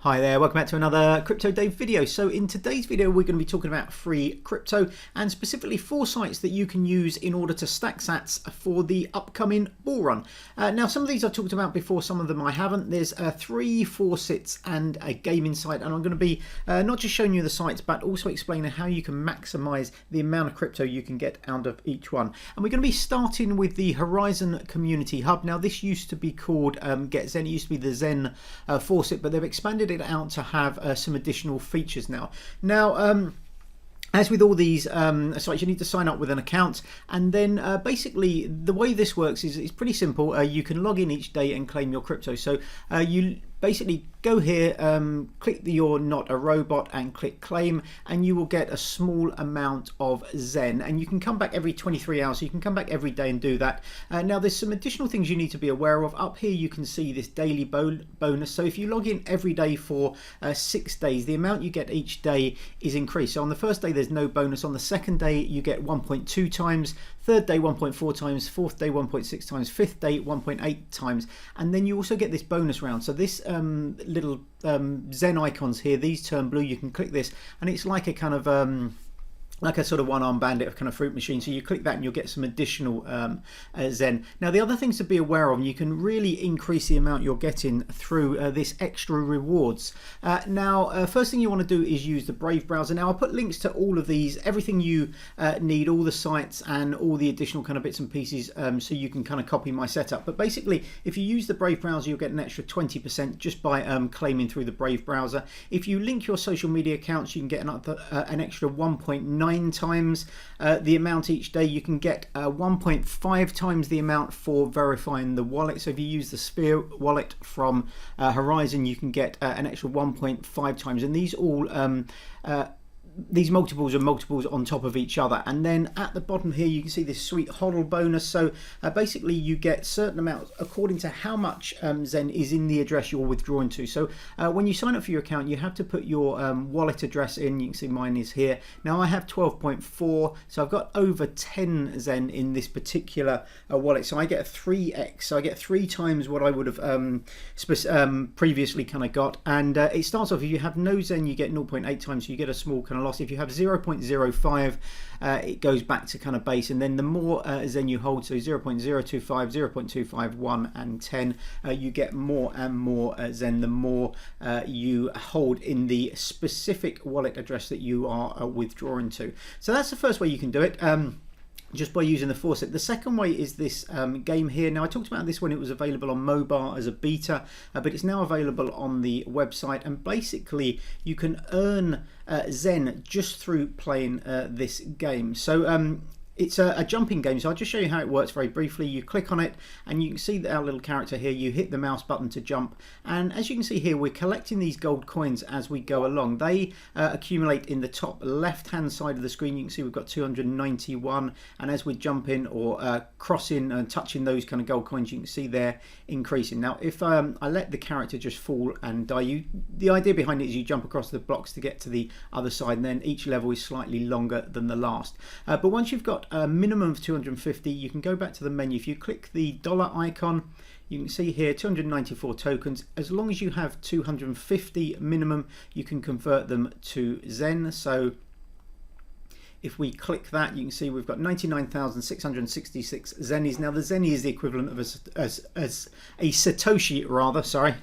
Hi there, welcome back to another Crypto Dave video. So in today's video we're going to be talking about free crypto and specifically 4 sites that you can use in order to stack sats for the upcoming bull run. Now some of these I've talked about before, some of them I haven't. There's 3 faucets and a gaming site, and I'm going to be not just showing you the sites but also explaining how you can maximize the amount of crypto you can get out of each one. And we're going to be starting with the Horizon Community Hub. Now this used to be called Get Zen. It used to be the Zen faucet, but they've expanded it out to have some additional features now. As with all these sites, you need to sign up with an account, and then basically the way this works is it's pretty simple. You can log in each day and claim your crypto. So you basically go here, click the You're Not a Robot and click claim, and you will get a small amount of Zen, and you can come back every 23 hours, so you can come back every day and do that. Now there's some additional things you need to be aware of. Up here you can see this daily bonus. So if you log in every day for 6 days, the amount you get each day is increased. So on the first day there's no bonus, on the second day you get 1.2 times, third day 1.4 times, fourth day 1.6 times, fifth day 1.8 times, and then you also get this bonus round. So this little Zen icons here, these turn blue. You can click this and it's like a kind of like a sort of one-armed bandit kind of fruit machine. So you click that and you'll get some additional Zen. Now the other things to be aware of, and you can really increase the amount you're getting through this extra rewards. First thing you want to do is use the Brave browser. Now I'll put links to all of these, everything you need, all the sites and all the additional kind of bits and pieces, so you can kind of copy my setup. But basically if you use the Brave browser you'll get an extra 20% just by claiming through the Brave browser. If you link your social media accounts you can get an extra 1.9 times the amount each day. You can get 1.5 times the amount for verifying the wallet. So if you use the Sphere wallet from Horizon you can get an extra 1.5 times, and these all these multiples are multiples on top of each other. And then at the bottom here you can see this sweet hodl bonus. So basically you get certain amounts according to how much Zen is in the address you're withdrawing to. So when you sign up for your account you have to put your wallet address in. You can see mine is here. Now I have 12.4, so I've got over 10 Zen in this particular wallet, so I get a 3x, so I get 3 times what I would have previously kind of got. And it starts off, if you have no Zen you get 0.8 times, so you get a small kind of loss. If you have 0.05 it goes back to kind of base, and then the more Zen you hold, so 0.025, 0.25, 1 and 10, you get more and more Zen the more you hold in the specific wallet address that you are withdrawing to. So that's the first way you can do it, just by using the faucet. The second way is this game here. Now I talked about this when it was available on mobile as a beta, but it's now available on the website, and basically you can earn Zen just through playing this game. So it's a jumping game, so I'll just show you how it works very briefly. You click on it and you can see our little character here. You hit the mouse button to jump, and as you can see here we're collecting these gold coins as we go along. They accumulate in the top left hand side of the screen. You can see we've got 291, and as we're jumping or crossing and touching those kind of gold coins you can see they're increasing. Now if I let the character just fall and die, the idea behind it is you jump across the blocks to get to the other side, and then each level is slightly longer than the last. But once you've got a minimum of 250 you can go back to the menu. If you click the dollar icon you can see here 294 tokens. As long as you have 250 minimum you can convert them to Zen. So if we click that you can see we've got 99,666 Zennies. Now the Zenny is the equivalent of a Satoshi rather, sorry.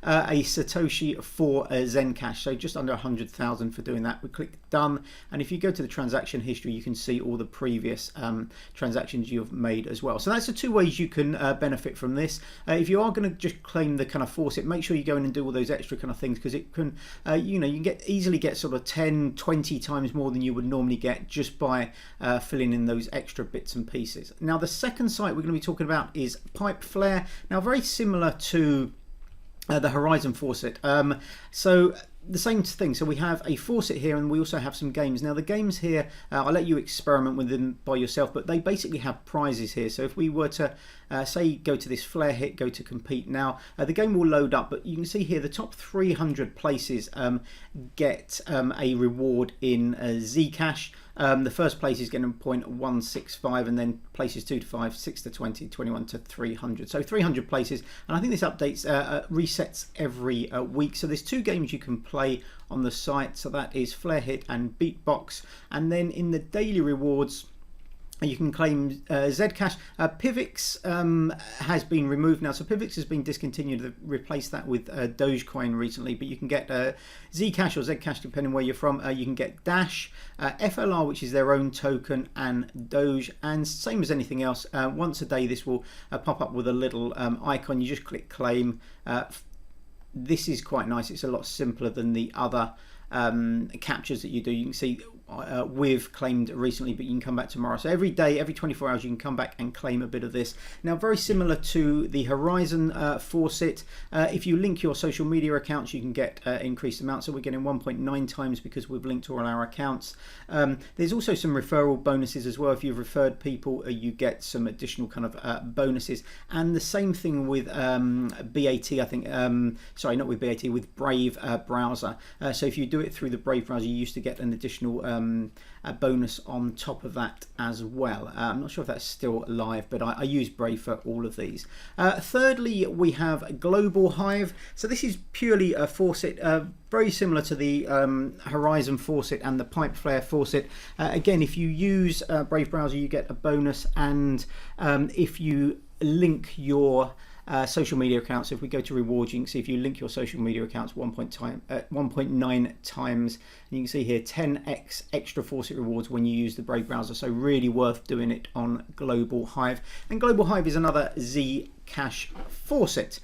A Satoshi for a Zen Cash, so just under 100,000 for doing that. We click done, and if you go to the transaction history you can see all the previous transactions you've made as well. So that's the 2 ways you can benefit from this. If you are going to just claim the kind of faucet, make sure you go in and do all those extra kind of things, because it can you know, you can easily get sort of 10-20 times more than you would normally get just by filling in those extra bits and pieces. Now the second site we're going to be talking about is Pipe Flare. Now very similar to the Horizon faucet. So the same thing, so we have a faucet here and we also have some games. Now the games here, I'll let you experiment with them by yourself, but they basically have prizes here. So if we were to say go to this flare hit, go to compete now, the game will load up, but you can see here the top 300 places get a reward in Zcash. The first place is getting 0.165, and then places 2 to 5, 6 to 20, 21 to 300. So 300 places, and I think this updates resets every week. So there's 2 games you can play on the site. So that is Flare Hit and Beatbox, and then in the daily rewards, you can claim Zcash. Pivx has been removed now, so Pivx has been discontinued. They've replaced that with Dogecoin recently, but you can get Zcash or Zcash depending where you're from. You can get Dash, FLR, which is their own token, and Doge, and same as anything else, once a day this will pop up with a little icon. You just click claim. This is quite nice. It's a lot simpler than the other captures that you do. You can see we've claimed recently, but you can come back tomorrow. So every day, every 24 hours, you can come back and claim a bit of this. Now, very similar to the Horizon faucet, if you link your social media accounts, you can get increased amounts. So we're getting 1.9 times because we've linked all our accounts. There's also some referral bonuses as well. If you've referred people, you get some additional kind of bonuses. And the same thing with BAT, I think, sorry, not with BAT, with Brave browser. So if you do it through the Brave browser, you used to get an additional a bonus on top of that as well. I'm not sure if that's still live, but I use Brave for all of these. Thirdly, we have Global Hive. So this is purely a faucet, very similar to the Horizon faucet and the Pipe Flare faucet. Again, if you use Brave browser, you get a bonus, and if you link your social media accounts, if we go to rewards, you can see if you link your social media accounts 1.9 times, and you can see here 10x extra faucet rewards when you use the Brave browser. So really worth doing it on Global Hive. And Global Hive is another Zcash faucet.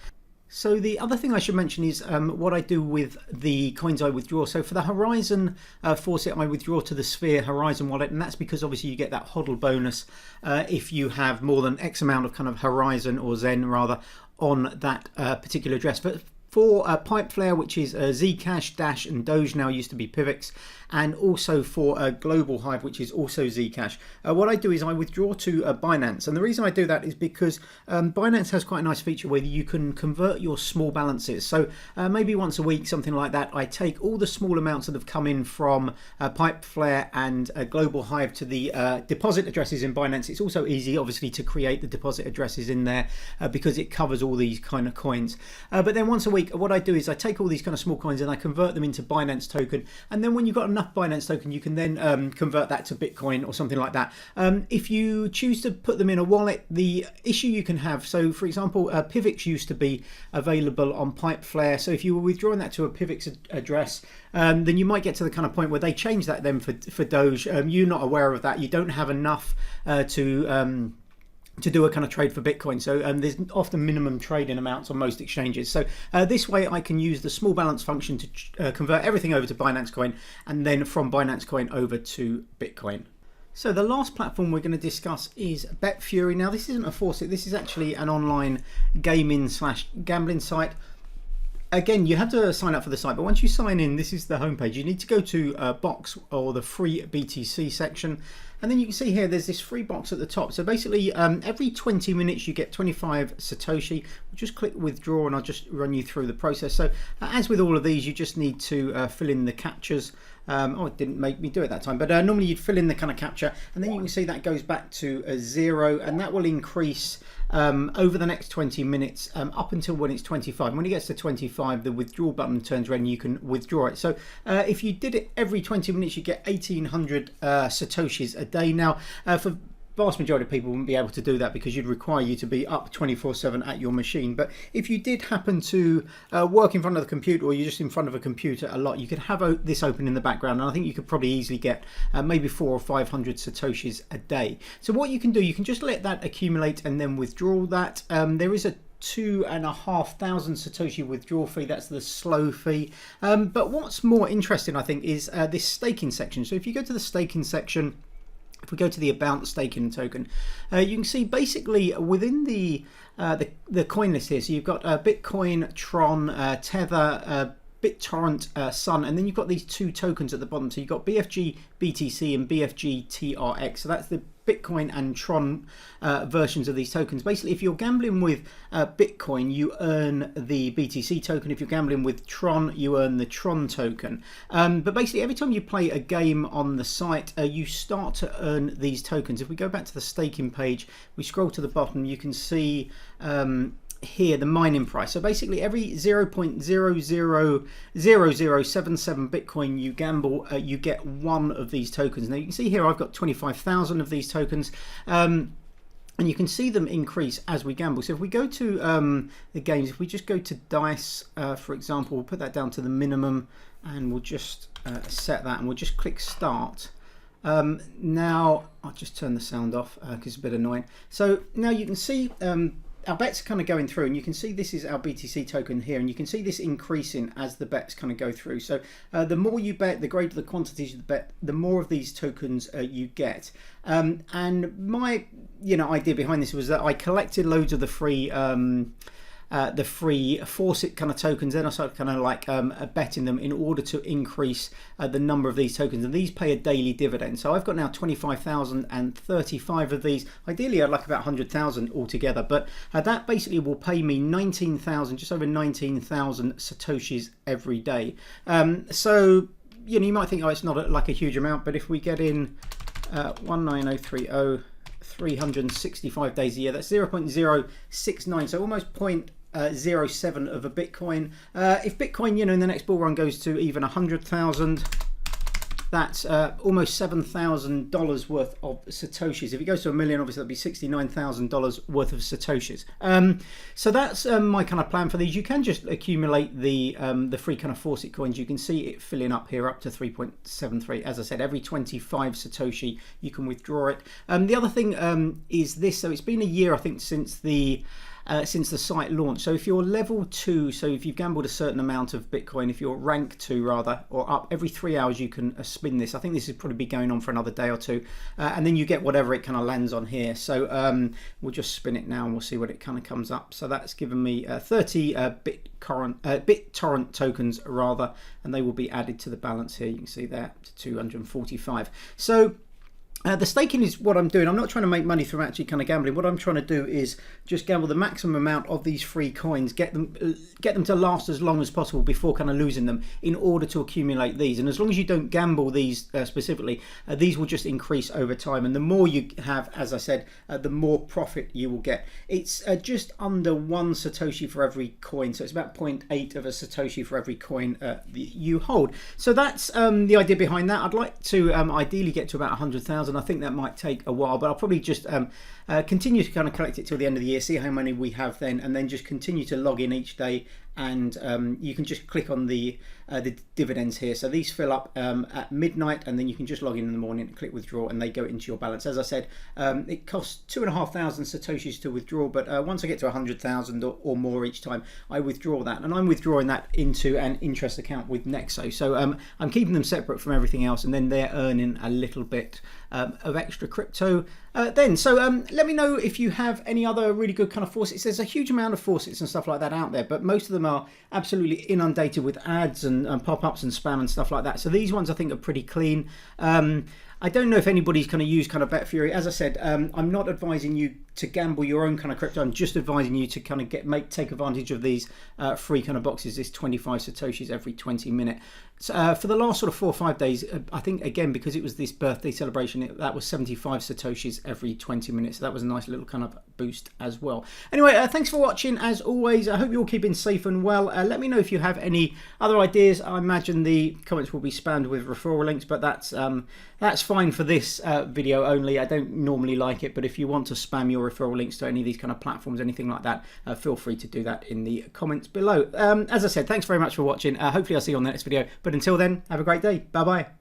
So the other thing I should mention is what I do with the coins I withdraw. So for the Horizon faucet, I withdraw to the Sphere Horizon wallet, and that's because obviously you get that HODL bonus if you have more than X amount of kind of Horizon, or Zen rather, on that particular address. But for Pipe Flare, which is Zcash, Dash and Doge, now used to be Pivx, and also for Global Hive, which is also Zcash, what I do is I withdraw to Binance. And the reason I do that is because Binance has quite a nice feature where you can convert your small balances. So maybe once a week, something like that, I take all the small amounts that have come in from Pipe Flare and Global Hive to the deposit addresses in Binance. It's also easy, obviously, to create the deposit addresses in there because it covers all these kind of coins. But then once a week, what I do is I take all these kind of small coins and I convert them into Binance token. And then when you've got enough Binance token, you can then convert that to Bitcoin or something like that. If you choose to put them in a wallet, the issue you can have, so for example, Pivx used to be available on Pipe Flare. So if you were withdrawing that to a Pivx address, then you might get to the kind of point where they change that then for Doge. You're not aware of that. You don't have enough to do a kind of trade for Bitcoin. So there's often minimum trading amounts on most exchanges. So this way I can use the small balance function to convert everything over to Binance Coin, and then from Binance Coin over to Bitcoin. So the last platform we're going to discuss is BetFury. Now this isn't a faucet, this is actually an online gaming / gambling site. Again, you have to sign up for the site, but once you sign in, this is the homepage. You need to go to box, or the free BTC section, and then you can see here there's this free box at the top. So basically every 20 minutes you get 25 Satoshi. Just click withdraw and I'll just run you through the process. So as with all of these, you just need to fill in the captures. Oh, it didn't make me do it that time, but normally you'd fill in the kind of capture, and then you can see that goes back to 0, and that will increase over the next 20 minutes up until when it's 25. And when it gets to 25, the withdrawal button turns red and you can withdraw it. So if you did it every 20 minutes, you get 1,800 Satoshis a day. Now, for vast majority of people wouldn't be able to do that because you'd require you to be up 24/7 at your machine. But if you did happen to work in front of the computer, or you're just in front of a computer a lot, you could have this open in the background, and I think you could probably easily get maybe 400 or 500 Satoshis a day. So what you can do, you can just let that accumulate and then withdraw that. There is a 2,500 Satoshi withdrawal fee. That's the slow fee. But what's more interesting, I think, is this staking section. So if you go to the staking section, if we go to the about staking token, you can see basically within the coin list here. So you've got Bitcoin, Tron, Tether, BitTorrent Sun, and then you've got these two tokens at the bottom. So you've got BFG BTC and BFG TRX. So that's the Bitcoin and Tron versions of these tokens. Basically, if you're gambling with Bitcoin, you earn the BTC token. If you're gambling with Tron, you earn the Tron token. But basically, every time you play a game on the site, you start to earn these tokens. If we go back to the staking page, we scroll to the bottom, you can see here the mining price. So basically every 0.000077 Bitcoin you gamble, you get one of these tokens. Now you can see here I've got 25,000 of these tokens, and you can see them increase as we gamble. So if we go to the games, if we just go to dice, for example, we'll put that down to the minimum, and we'll just set that, and we'll just click start. Now I'll just turn the sound off because it's a bit annoying. So now you can see our bets are kind of going through, and you can see this is our BTC token here, and you can see this increasing as the bets kind of go through. So the more you bet, the greater the quantities you bet, the more of these tokens you get. And my idea behind this was that I collected loads of the free faucet kind of tokens. Then I started kind of like betting them in order to increase the number of these tokens, and these pay a daily dividend. So I've got now 25,035 of these. Ideally I'd like about 100,000 altogether, but that basically will pay me 19,000, just over 19,000 satoshis every day. So you might think, oh, it's not like a huge amount, but if we get in 19030 365 days a year, that's 0.069, so almost 0.07 of a Bitcoin. If Bitcoin, in the next bull run goes to even 100,000, that's almost $7,000 worth of satoshis. If it goes to $1 million, obviously that'd be $69,000 worth of satoshis. So that's my kind of plan for these. You can just accumulate the free kind of faucet coins. You can see it filling up here up to 3.73. As I said, every 25 satoshi you can withdraw it. The other thing is this. So it's been a year, I think, since the site launched. So if you're level 2, so if you've gambled a certain amount of Bitcoin, if you're rank 2 rather, or up, every 3 hours you can spin this. I think this is probably be going on for another day or two, and then you get whatever it kind of lands on here. So we'll just spin it now and we'll see what it kind of comes up. So that's given me 30 BitTorrent tokens rather, and they will be added to the balance here. You can see there to 245. So the staking is what I'm doing. I'm not trying to make money from actually kind of gambling. What I'm trying to do is just gamble the maximum amount of these free coins, get them to last as long as possible before kind of losing them, in order to accumulate these. And as long as you don't gamble these specifically, these will just increase over time. And the more you have, as I said, the more profit you will get. It's just under 1 satoshi for every coin, so it's about 0.8 of a satoshi for every coin you hold. So that's the idea behind that. I'd like to ideally get to about 100,000. I think that might take a while, but I'll probably just continue to kind of collect it till the end of the year, see how many we have then, and then just continue to log in each day. And you can just click on the dividends here. So these fill up at midnight, and then you can just log in the morning and click withdraw, and they go into your balance. As I said, it costs 2,500 satoshis to withdraw, but once I get to 100,000 or more each time, I withdraw that, and I'm withdrawing that into an interest account with Nexo. So I'm keeping them separate from everything else, and then they're earning a little bit of extra crypto then. So let me know if you have any other really good kind of faucets. There's a huge amount of faucets and stuff like that out there, but most of them are absolutely inundated with ads and pop-ups and spam and stuff like that. So these ones I think are pretty clean. I don't know if anybody's kind of used kind of BetFury. As I said, I'm not advising you to gamble your own kind of crypto. I'm just advising you to kind of take advantage of these free kind of boxes, this 25 satoshis every 20 minutes. For the last sort of 4 or 5 days, I think, again, because it was this birthday celebration, that was 75 satoshis every 20 minutes. So that was a nice little kind of boost as well. Anyway, thanks for watching. As always, I hope you're all keeping safe and well. Let me know if you have any other ideas. I imagine the comments will be spammed with referral links, but that's fine for this video only. I don't normally like it, but if you want to spam your referral links to any of these kind of platforms, anything like that, feel free to do that in the comments below. As I said, thanks very much for watching. Hopefully I'll see you on the next video, but until then, have a great day. Bye bye.